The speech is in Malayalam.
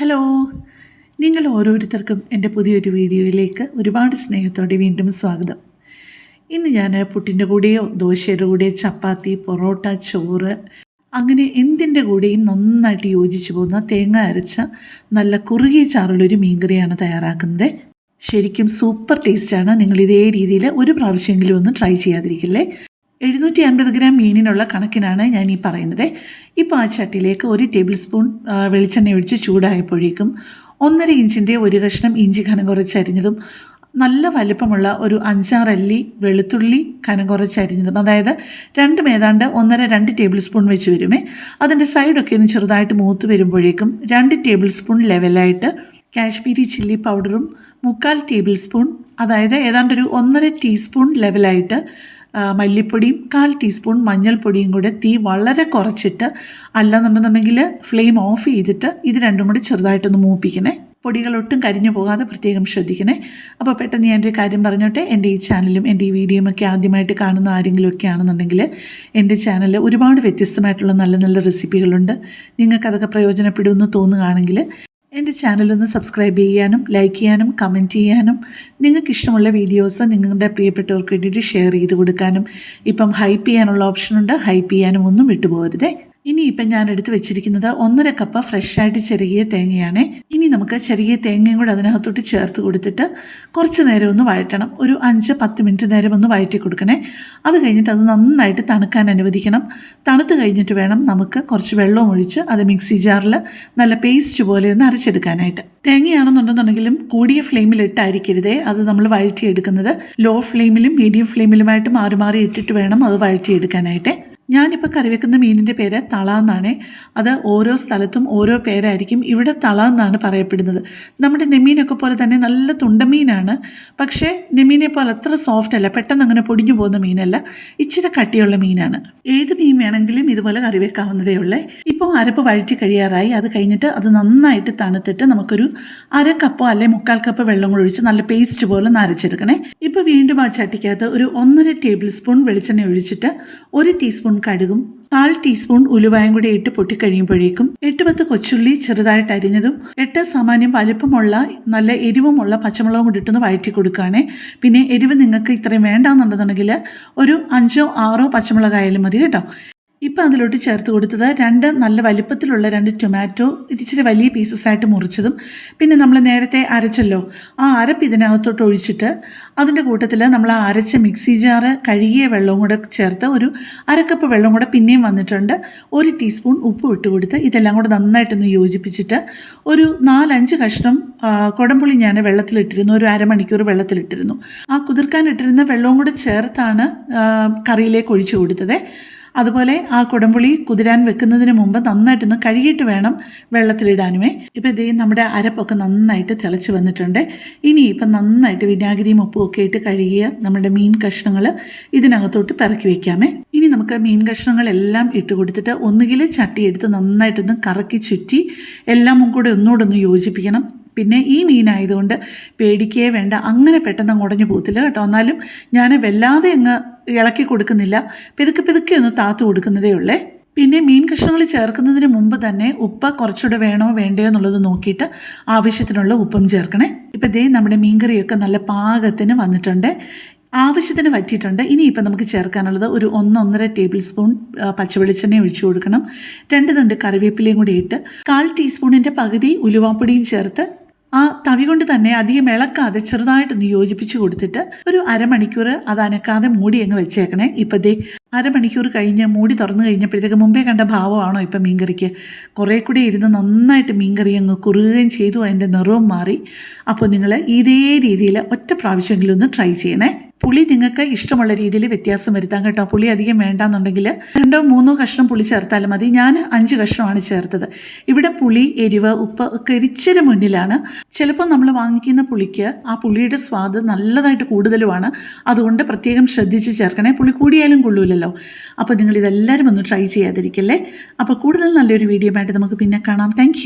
ഹലോ, നിങ്ങൾ ഓരോരുത്തർക്കും എൻ്റെ പുതിയൊരു വീഡിയോയിലേക്ക് ഒരുപാട് സ്നേഹത്തോടെ വീണ്ടും സ്വാഗതം. ഇന്ന് ഞാൻ പുട്ടിൻ്റെ കൂടെയോ ദോശയുടെ കൂടെയോ ചപ്പാത്തി, പൊറോട്ട, ചോറ് അങ്ങനെ എന്തിൻ്റെ കൂടെയും നന്നായിട്ട് യോജിച്ചു പോകുന്ന തേങ്ങ അരച്ച നല്ല കുറുകിയ ചാറുള്ളൊരു മീൻകറിയാണ് തയ്യാറാക്കുന്നത്. ശരിക്കും സൂപ്പർ ടേസ്റ്റാണ്. നിങ്ങൾ ഇതേ രീതിയിൽ ഒരു പ്രാവശ്യമെങ്കിലും ഒന്ന് ട്രൈ ചെയ്യാതിരിക്കില്ലേ. 750 ഗ്രാം മീനിനുള്ള കണക്കിനാണ് ഞാൻ ഈ പറയുന്നത്. ഇപ്പോൾ ആ ചട്ടിയിലേക്ക് 1 ടേബിൾ സ്പൂൺ വെളിച്ചെണ്ണ ഒഴിച്ച് ചൂടായപ്പോഴേക്കും 1.5 ഇഞ്ചിൻ്റെ ഒരു കഷ്ണം ഇഞ്ചി കനം കുറച്ചരിഞ്ഞതും നല്ല വലിപ്പമുള്ള ഒരു 5-6 അല്ലി വെളുത്തുള്ളി കനം കുറച്ചരിഞ്ഞതും, അതായത് രണ്ടും ഏതാണ്ട് 1.5-2 ടേബിൾ സ്പൂൺ വെച്ച് വരുമേ. അതിൻ്റെ സൈഡൊക്കെ ഒന്ന് ചെറുതായിട്ട് മൂത്ത് വരുമ്പോഴേക്കും 2 ടേബിൾ സ്പൂൺ ലെവലായിട്ട് കാശ്മീരി ചില്ലി പൗഡറും 3/4 ടേബിൾ സ്പൂൺ, അതായത് ഏതാണ്ടൊരു 1.5 ടീസ്പൂൺ ലെവലായിട്ട് മല്ലിപ്പൊടിയും 1/4 ടീസ്പൂൺ മഞ്ഞൾപ്പൊടിയും കൂടെ തീ വളരെ കുറച്ചിട്ട്, അല്ലെന്നുണ്ടെന്നുണ്ടെങ്കിൽ ഫ്ലെയിം ഓഫ് ചെയ്തിട്ട് ഇത് രണ്ടും കൂടി ചെറുതായിട്ടൊന്ന് മൂപ്പിക്കണേ. പൊടികളൊട്ടും കരിഞ്ഞു പോകാതെ പ്രത്യേകം ശ്രദ്ധിക്കണേ. അപ്പോൾ പെട്ടെന്ന് ഞാനൊരു കാര്യം പറഞ്ഞോട്ടെ. എൻ്റെ ഈ ചാനലും എൻ്റെ ഈ വീഡിയോയുമൊക്കെ ആദ്യമായിട്ട് കാണുന്ന ആരെങ്കിലുമൊക്കെ ആണെന്നുണ്ടെങ്കിൽ എൻ്റെ ചാനലിൽ ഒരുപാട് വ്യത്യസ്തമായിട്ടുള്ള നല്ല നല്ല റെസിപ്പികളുണ്ട്. നിങ്ങൾക്കതൊക്കെ പ്രയോജനപ്പെടുമെന്ന് തോന്നുകയാണെങ്കിൽ എൻ്റെ ചാനലൊന്ന് സബ്സ്ക്രൈബ് ചെയ്യാനും ലൈക്ക് ചെയ്യാനും കമൻറ്റ് ചെയ്യാനും, നിങ്ങൾക്കിഷ്ടമുള്ള വീഡിയോസ് നിങ്ങളുടെ പ്രിയപ്പെട്ടവർക്ക് വേണ്ടിയിട്ട് ഷെയർ ചെയ്ത് കൊടുക്കാനും, ഇപ്പം ഹൈപ്പ് ചെയ്യാനുള്ള ഓപ്ഷനുണ്ട്, ഹൈപ്പ് ചെയ്യാനും ഒന്നും വിട്ടുപോകരുതേ. ഇനിയിപ്പം ഞാൻ എടുത്ത് വെച്ചിരിക്കുന്നത് 1.5 കപ്പ് ഫ്രഷായിട്ട് ചെറിയ തേങ്ങയാണ്. ഇനി നമുക്ക് ചെറിയ തേങ്ങയും കൂടെ അതിനകത്തോട്ട് ചേർത്ത് കൊടുത്തിട്ട് കുറച്ച് നേരം ഒന്ന് വഴറ്റണം. ഒരു 5-10 മിനിറ്റ് നേരം ഒന്ന് വഴറ്റി കൊടുക്കണേ. അത് കഴിഞ്ഞിട്ട് അത് നന്നായിട്ട് തണുക്കാൻ അനുവദിക്കണം. തണുത്ത് കഴിഞ്ഞിട്ട് വേണം നമുക്ക് കുറച്ച് വെള്ളം ഒഴിച്ച് അത് മിക്സി ജാറിൽ നല്ല പേസ്റ്റ് പോലെ ഒന്ന് അരച്ചെടുക്കാനായിട്ട്. തേങ്ങയാണെന്നുണ്ടെന്നുണ്ടെങ്കിലും കൂടിയ ഫ്ലെയിമിലിട്ടായിരിക്കരുതേ അത് നമ്മൾ വഴറ്റിയെടുക്കുന്നത്. ലോ ഫ്ലെയിമിലും മീഡിയം ഫ്ലെയിമിലുമായിട്ട് മാറി മാറി ഇട്ടിട്ട് വേണം അത് വഴറ്റിയെടുക്കാനായിട്ട്. ഞാനിപ്പോൾ കറി വെക്കുന്ന മീനിൻ്റെ പേര് തള എന്നാണ്. അത് ഓരോ സ്ഥലത്തും ഓരോ പേരായിരിക്കും. ഇവിടെ തള എന്നാണ് പറയപ്പെടുന്നത്. നമ്മുടെ നെമ്മീനൊക്കെ പോലെ തന്നെ നല്ല തുണ്ടമീനാണ്. പക്ഷേ നെമ്മീനെ പോലെ അത്ര സോഫ്റ്റ് അല്ല, പെട്ടെന്ന് അങ്ങനെ പൊടിഞ്ഞു പോകുന്ന മീനല്ല, ഇച്ചിരി കട്ടിയുള്ള മീനാണ്. ഏത് മീൻ വേണമെങ്കിലും ഇതുപോലെ കറി വെക്കാവുന്നതേ ഉള്ളേ. ഇപ്പോൾ അരപ്പ് വഴറ്റി കഴിയാറായി. അത് കഴിഞ്ഞിട്ട് അത് നന്നായിട്ട് തണുത്തിട്ട് നമുക്കൊരു 1/2 കപ്പോ അല്ലെങ്കിൽ 3/4 കപ്പ് വെള്ളം കൂടി ഒഴിച്ച് നല്ല പേസ്റ്റ് പോലെ നരച്ചെടുക്കണേ. ഇപ്പോൾ വീണ്ടും ആ ചട്ടിക്കകത്ത് ഒരു 1.5 ടേബിൾ സ്പൂൺ വെളിച്ചെണ്ണ ഒഴിച്ചിട്ട് 1 ടീസ്പൂൺ കടുകും 1/4 ടീസ്പൂൺ ഉലുവായും കൂടി ഇട്ട് പൊട്ടിക്കഴിയുമ്പോഴേക്കും 8-10 കൊച്ചുള്ളി ചെറുതായിട്ട് അരിഞ്ഞതും 8 സാമാന്യം വലിപ്പമുള്ള നല്ല എരിവുമുള്ള പച്ചമുളകും കൂടി ഇട്ടൊന്ന് വഴറ്റി കൊടുക്കുകയാണേ. പിന്നെ എരിവ് നിങ്ങൾക്ക് ഇത്രയും വേണ്ടാന്നുണ്ടെന്നുണ്ടെങ്കിൽ ഒരു 5-6 പച്ചമുളകായാലും മതി കേട്ടോ. ഇപ്പം അതിലോട്ട് ചേർത്ത് കൊടുത്തത് 2 നല്ല വലിപ്പത്തിലുള്ള 2 ടൊമാറ്റോ ഇച്ചിരി വലിയ പീസസായിട്ട് മുറിച്ചതും, പിന്നെ നമ്മൾ നേരത്തെ അരച്ചല്ലോ ആ അരപ്പ് ഇതിനകത്തോട്ട് ഒഴിച്ചിട്ട് അതിൻ്റെ കൂട്ടത്തിൽ നമ്മൾ ആ അരച്ച മിക്സി ജാറ് കഴുകിയ വെള്ളവും കൂടെ ചേർത്ത് ഒരു 1/2 കപ്പ് വെള്ളം കൂടെ പിന്നെയും വന്നിട്ടുണ്ട്. 1 ടീസ്പൂൺ ഉപ്പ് ഇട്ട് കൊടുത്ത് ഇതെല്ലാം കൂടെ നന്നായിട്ടൊന്ന് യോജിപ്പിച്ചിട്ട് ഒരു 4-5 കഷ്ണം കുടംപുളി ഞാൻ വെള്ളത്തിലിട്ടിരുന്നു. ഒരു അരമണിക്കൂർ വെള്ളത്തിലിട്ടിരുന്നു. ആ കുതിർക്കാനിട്ടിരുന്ന വെള്ളവും കൂടെ ചേർത്താണ് കറിയിലേക്ക് ഒഴിച്ചു കൊടുത്തത്. അതുപോലെ ആ കുടംപുളി കുതിരാൻ വെക്കുന്നതിന് മുമ്പ് നന്നായിട്ടൊന്ന് കഴുകിയിട്ട് വേണം വെള്ളത്തിലിടാനുമേ. ഇപ്പോൾ ഇതേ നമ്മുടെ അരപ്പൊക്കെ നന്നായിട്ട് തിളച്ച് വന്നിട്ടുണ്ട്. ഇനി ഇപ്പം നന്നായിട്ട് വിനാഗിരിയും ഉപ്പും ഒക്കെ ഇട്ട് കഴുകിയ നമ്മുടെ മീൻ കഷ്ണങ്ങൾ ഇതിനകത്തോട്ട് പിറക്കി വയ്ക്കാമേ. ഇനി നമുക്ക് മീൻ കഷ്ണങ്ങളെല്ലാം ഇട്ട് കൊടുത്തിട്ട് ഒന്നുകിൽ ചട്ടി എടുത്ത് നന്നായിട്ടൊന്ന് കറക്കി ചുറ്റി എല്ലാം കൂടെ ഒന്നുകൂടെ ഒന്ന് യോജിപ്പിക്കണം. പിന്നെ ഈ മീനായതുകൊണ്ട് പേടിക്കേ വേണ്ട, അങ്ങനെ പെട്ടെന്ന് അങ്ങ് ഉടഞ്ഞു പോകത്തില്ല കേട്ടോ. എന്നാലും ഞാൻ വല്ലാതെ അങ്ങ് ഇളക്കി കൊടുക്കുന്നില്ല, പെതുക്കെ ഒന്ന് താത്തു കൊടുക്കുന്നതേ ഉള്ളേ. പിന്നെ മീൻ കഷ്ണങ്ങൾ ചേർക്കുന്നതിന് മുമ്പ് തന്നെ ഉപ്പ് കുറച്ചുകൂടെ വേണോ വേണ്ടയോ എന്നുള്ളത് നോക്കിയിട്ട് ആവശ്യത്തിനുള്ള ഉപ്പും ചേർക്കണേ. ഇപ്പം ദേ നമ്മുടെ മീൻകറിയൊക്കെ നല്ല പാകത്തിന് വന്നിട്ടുണ്ട്, ആവശ്യത്തിന് വറ്റിയിട്ടുണ്ട്. ഇനിയിപ്പം നമുക്ക് ചേർക്കാനുള്ളത് ഒരു 1-1.5 ടേബിൾ സ്പൂൺ പച്ചവെളിച്ചെണ്ണ ഒഴിച്ചു കൊടുക്കണം. 2 തണ്ട് കറിവേപ്പിലയും കൂടി ഇട്ട് 1/4 ടീസ്പൂണിൻ്റെ പകുതി ഉലുവാപ്പൊടിയും ചേർത്ത് ആ തവി കൊണ്ട് തന്നെ അധികം ഇളക്കാതെ ചെറുതായിട്ടൊന്ന് യോജിപ്പിച്ച് കൊടുത്തിട്ട് ഒരു അരമണിക്കൂർ അത് അനക്കാതെ മൂടി അങ്ങ് വെച്ചേക്കണേ. ഇപ്പം ദേ അരമണിക്കൂർ കഴിഞ്ഞ് മൂടി തുറന്നു കഴിഞ്ഞപ്പോഴത്തേക്ക് മുമ്പേ കണ്ട ഭാവമാണോ ഇപ്പം മീൻകറിക്ക്? കുറേ കൂടി ഇരുന്ന് നന്നായിട്ട് മീൻകറി അങ്ങ് കുറുകുകയും ചെയ്തു, അതിൻ്റെ നിറവും മാറി. അപ്പോൾ നിങ്ങൾ ഇതേ രീതിയിൽ ഒറ്റ പ്രാവശ്യമെങ്കിലും ഒന്ന് ട്രൈ ചെയ്യണേ. പുളി നിങ്ങൾക്ക് ഇഷ്ടമുള്ള രീതിയിൽ വ്യത്യാസം വരുത്താം കേട്ടോ. പുളി അധികം വേണ്ടാന്നുണ്ടെങ്കിൽ 2-3 കഷ്ണം പുളി ചേർത്താലും മതി. ഞാൻ 5 കഷ്ണമാണ് ചേർത്തത്. ഇവിടെ പുളി, എരിവ്, ഉപ്പ് ഒക്കെ ഇച്ചിരി മുന്നിലാണ്. ചിലപ്പോൾ നമ്മൾ വാങ്ങിക്കുന്ന പുളിക്ക് ആ പുളിയുടെ സ്വാദ് നല്ലതായിട്ട് കൂടുതലുമാണ്. അതുകൊണ്ട് പ്രത്യേകം ശ്രദ്ധിച്ച് ചേർക്കണേ. പുളി കൂടിയാലും കൊള്ളൂലല്ലോ. അപ്പോൾ നിങ്ങൾ ഇതെല്ലാവരും ഒന്ന് ട്രൈ ചെയ്യാതിരിക്കല്ലേ. അപ്പോൾ കൂടുതൽ നല്ലൊരു വീഡിയോ ആയിട്ട് നമുക്ക് പിന്നെ കാണാം. താങ്ക്